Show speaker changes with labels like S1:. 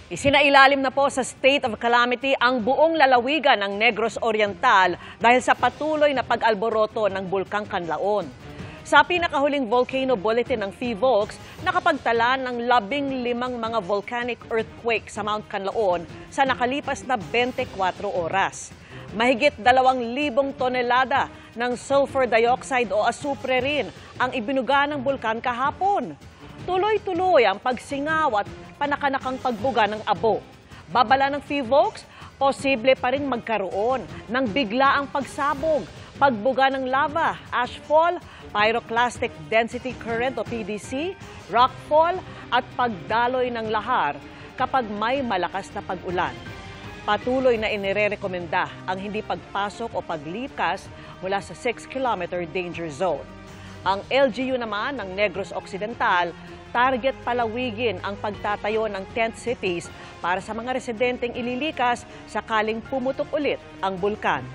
S1: Isinailalim na po sa state of calamity ang buong lalawigan ng Negros Oriental dahil sa patuloy na pag-alboroto ng Bulkang Kanlaon. Sa pinakahuling volcano bulletin ng PHIVOLCS, nakapagtala ng 15 mga volcanic earthquake sa Mount Kanlaon sa nakalipas na 24 oras. Mahigit 2,000 tonelada ng sulfur dioxide o asupre rin ang ibinuga ng bulkan kahapon. Tuloy-tuloy ang pagsingaw at panakanakang pagbuga ng abo. Babala ng PHIVOLCS, posible pa rin magkaroon ng biglaang pagsabog, pagbuga ng lava, ashfall, pyroclastic density current o PDC, rockfall at pagdaloy ng lahar kapag may malakas na pag-ulan. Patuloy na inirerekomenda ang hindi pagpasok o paglikas mula sa 6-kilometer danger zone. Ang LGU naman ng Negros Occidental, target palawigin ang pagtatayo ng tent cities para sa mga residenteng ililikas sakaling pumutok ulit ang bulkan.